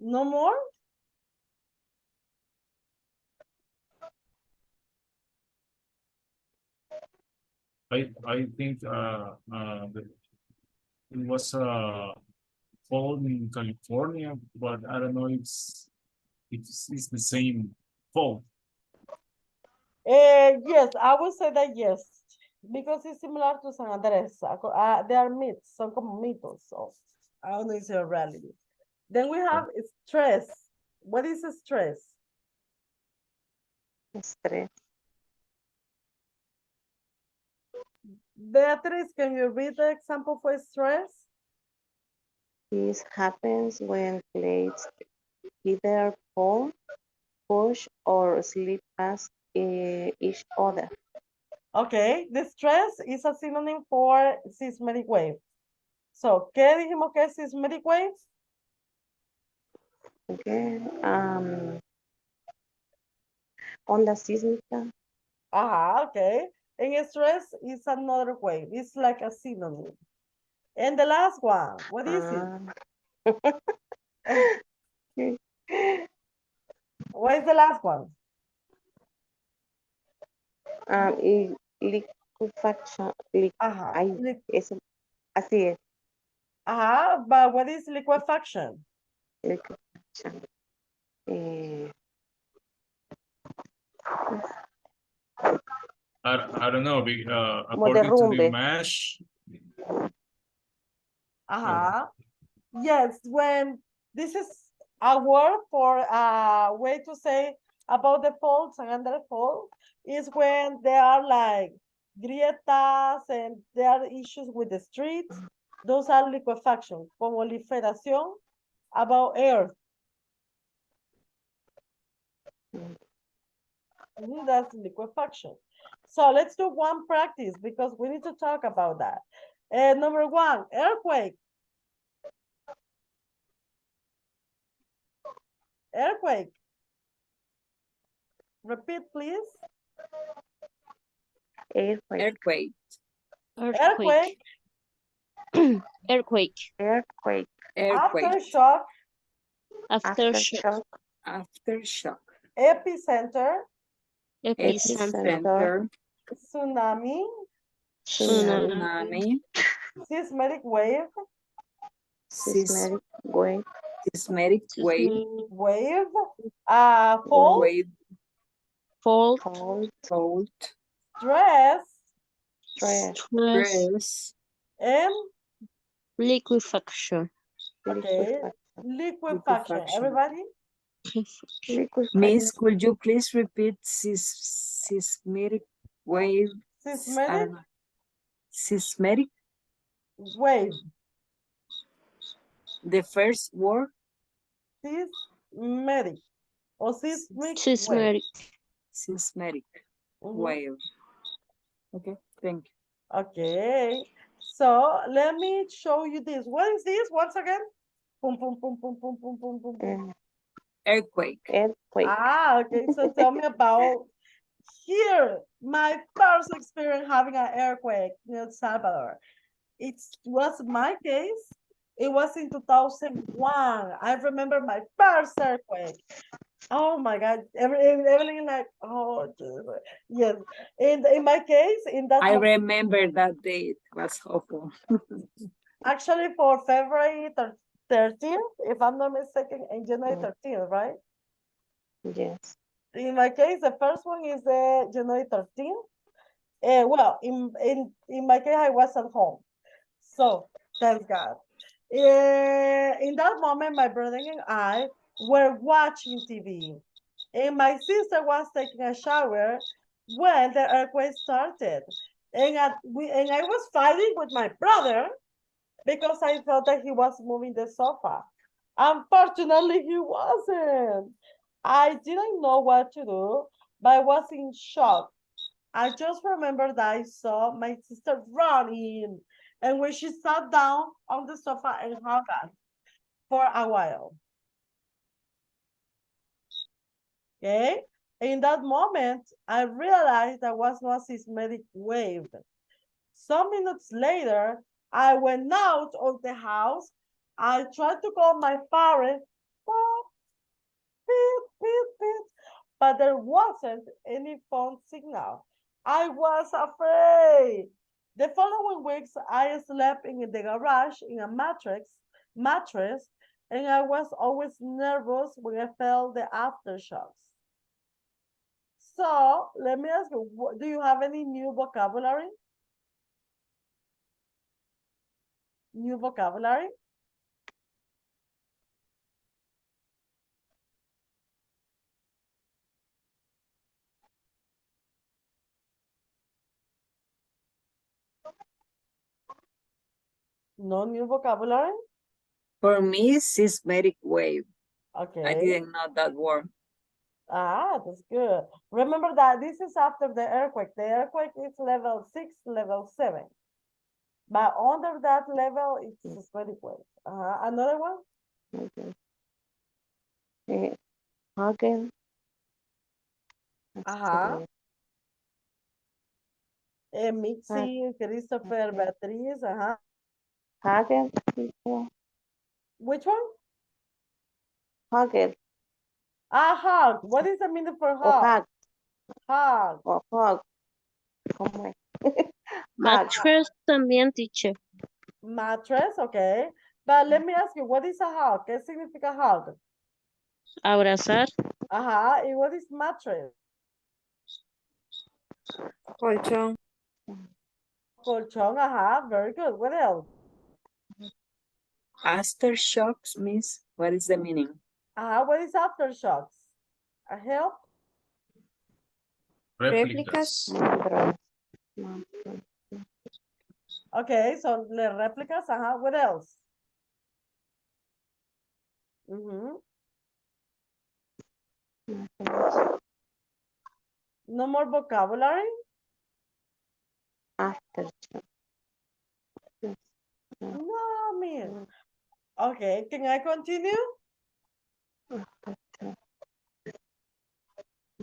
Speaker 1: No more?
Speaker 5: I think it was fall in California, but I don't know if it's the same fall.
Speaker 1: Yes, I would say that yes, because it's similar to San Andres. They are myths, son como mitos, so I don't know if it's a reality. Then we have stress. What is stress?
Speaker 4: Stress
Speaker 1: Beatrice, can you read the example for stress?
Speaker 4: this happens when plates either fall, push, or slip past each other.
Speaker 1: Okay, the stress is a synonym for seismic wave. So, ¿qué dijimos que es seismic wave?
Speaker 4: Okay. Onda sísmica.
Speaker 1: Okay. And stress is another wave. It's like a synonym. And the last one, what is it? What is the last one?
Speaker 4: Liquefaction.
Speaker 1: Ajá.
Speaker 4: Así es.
Speaker 1: But what is liquefaction?
Speaker 4: Liquefaction.
Speaker 5: I don't know. According to the
Speaker 4: derrumbe.
Speaker 5: mesh,
Speaker 1: Yes, when this is a word for a way to say about the faults and under fault is when there are like grietas and there are issues with the streets. Those are liquefaction, como liferación about earth. That's liquefaction. So let's do one practice because we need to talk about that. Number one, earthquake. Earthquake. Repeat, please.
Speaker 4: Earthquake.
Speaker 2: Earthquake. Earthquake.
Speaker 4: Earthquake.
Speaker 1: Aftershock.
Speaker 2: Aftershock.
Speaker 3: Aftershock.
Speaker 1: Epicenter.
Speaker 2: Epicenter.
Speaker 1: Tsunami.
Speaker 3: Tsunami.
Speaker 1: Seismic wave.
Speaker 4: Seismic wave.
Speaker 3: Seismic wave.
Speaker 1: Wave. Fault.
Speaker 3: Wave.
Speaker 2: Fault.
Speaker 3: Fault.
Speaker 1: Stress.
Speaker 3: Stress.
Speaker 1: And
Speaker 2: Liquefaction.
Speaker 1: okay. Liquefaction. Everybody?
Speaker 3: Miss, could you please repeat seismic wave?
Speaker 1: Seismic
Speaker 3: Seismic.
Speaker 1: wave.
Speaker 3: The first word.
Speaker 1: Seismic. Or seismic wave.
Speaker 2: Seismic.
Speaker 3: Seismic wave. Okay, thank you.
Speaker 1: Okay. So let me show you this. What is this once again? Boom, boom, boom, boom, boom, boom, boom, boom, boom.
Speaker 3: Earthquake.
Speaker 1: Okay. So tell me about here, my first experience having an earthquake in El Salvador. It was my case. It was in 2001. I remember my first earthquake. Oh my God! Everything like, oh yes. In my case, in that
Speaker 3: I remember that date was awful.
Speaker 1: actually for February 13th, if I'm not mistaken, and January 13th, right?
Speaker 4: Yes.
Speaker 1: In my case, the first one is the January 13th. Well, in my case, I was at home, so thank God. In that moment, my brother and I were watching TV, and my sister was taking a shower when the earthquake started, and I was fighting with my brother because I thought that he was moving the sofa. Unfortunately, he wasn't. I didn't know what to do, but I was in shock. I just remember that I saw my sister running, and when she sat down on the sofa and hugged us for a while. Okay? In that moment, I realized that was not a seismic wave. Some minutes later, I went out of the house. I tried to call my parents, pop, beep, beep, beep. But there wasn't any phone signal. I was afraid. The following weeks, I slept in the garage in a mattress, and I was always nervous when I felt the aftershocks. So let me ask you, do you have any new vocabulary? New vocabulary? No new vocabulary?
Speaker 3: For me, seismic wave. I
Speaker 1: Okay.
Speaker 3: didn't know that word.
Speaker 1: Ah, that's good. Remember that this is after the earthquake. The earthquake is level 6, level 7. But under that level, it's seismic wave. Another one?
Speaker 4: Okay. Hagen.
Speaker 1: Ajá. Mixi, Christopher,
Speaker 4: Okay.
Speaker 1: Beatriz.
Speaker 4: Hagen. Teacher.
Speaker 1: Which one?
Speaker 4: Hagen.
Speaker 1: Hug. What is the meaning for
Speaker 4: Or
Speaker 1: hug?
Speaker 4: hug.
Speaker 1: Hug.
Speaker 4: Or hug. ¿Cómo es? Hug.
Speaker 2: Mattress también, teacher.
Speaker 1: Mattress, okay. But let me ask you, what is a hug? ¿Qué significa hug?
Speaker 2: Abrazar.
Speaker 1: And what is mattress?
Speaker 7: Colchón.
Speaker 1: Colchón, very good. What else?
Speaker 3: Aftershocks, miss, what is the meaning?
Speaker 1: What is aftershocks? A help?
Speaker 7: Réplicas.
Speaker 5: Réplicas.
Speaker 4: Madras.
Speaker 1: Okay, so the replicas, what else?
Speaker 4: Madras.
Speaker 1: No more vocabulary?
Speaker 4: Aftershock. Yes.
Speaker 1: No, man. Okay, can I continue?
Speaker 4: Aftershock.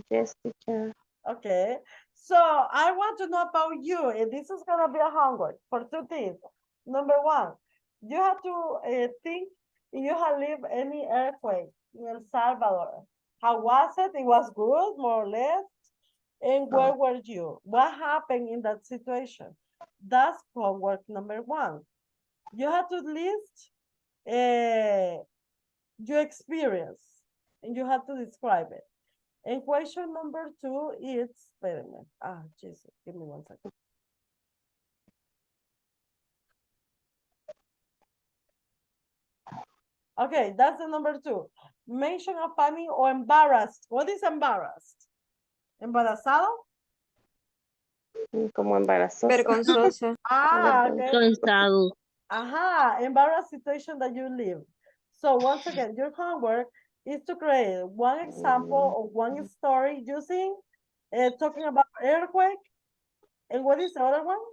Speaker 4: Yes, teacher.
Speaker 1: Okay, so I want to know about you, and this is gonna be a homework for 2 things. Number 1, you have to think if you have lived any earthquake in El Salvador. How was it? It was good, more or less. And where were you? What happened in that situation? That's homework number 1. You have to list your experience, and you have to describe it. And question number 2 is, wait a minute. Jesus, give me 1 second. Okay, that's the number 2. Mention a funny or embarrassed. What is embarrassed? Embarazado?
Speaker 4: Como embarazosa.
Speaker 7: Vergonzosa.
Speaker 1: Okay.
Speaker 2: Cansado.
Speaker 1: Embarrassed situation that you live. So once again, your homework is to create one example or one story using talking about earthquake. And what is the other one?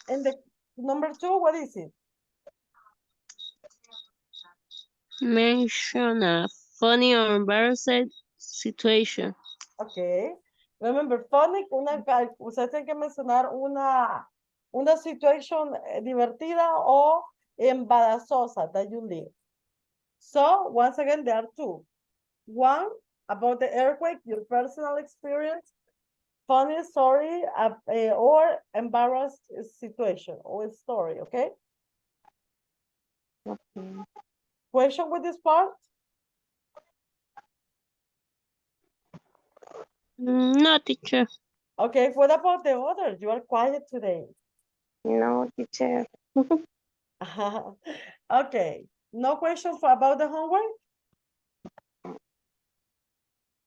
Speaker 1: And the number 2, what is it?
Speaker 2: Mention a funny or embarrassing situation.
Speaker 1: Okay. Remember, funny, usted tiene que mencionar una situación divertida o embarazosa that you live. So once again, there are 2. 1, about the earthquake, your personal experience, funny story, or embarrassed situation or story, okay?
Speaker 4: Okay.
Speaker 1: Question with this part?
Speaker 2: No, teacher.
Speaker 1: Okay, what about the others? You are quiet today.
Speaker 4: No, teacher.
Speaker 1: Okay, no question about the homework?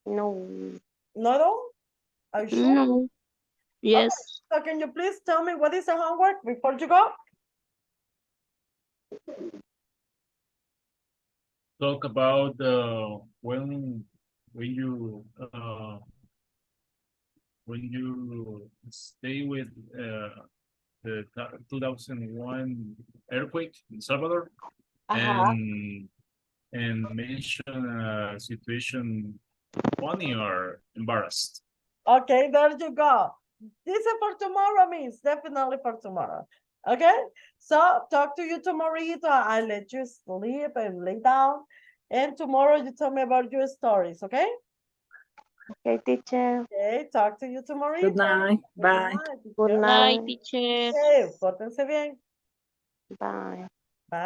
Speaker 4: No.
Speaker 1: Not all? Are you sure?
Speaker 2: No. Yes.
Speaker 1: So can you please tell me what is the homework before you go?
Speaker 5: Talk about when you stay with the 2001 earthquake in Salvador, and mention a situation funny or embarrassed.
Speaker 1: Okay, there you go. This is for tomorrow, means definitely for tomorrow. Okay, so talk to you tomorrow. I'll let you sleep and lay down. And tomorrow you tell me about your stories, okay?
Speaker 4: Okay, teacher.
Speaker 1: Okay, talk to you tomorrow.
Speaker 3: Good night. Bye.
Speaker 4: Good
Speaker 2: Bye,
Speaker 4: night.
Speaker 2: teacher.
Speaker 1: Okay, pórtense bien.
Speaker 4: Bye.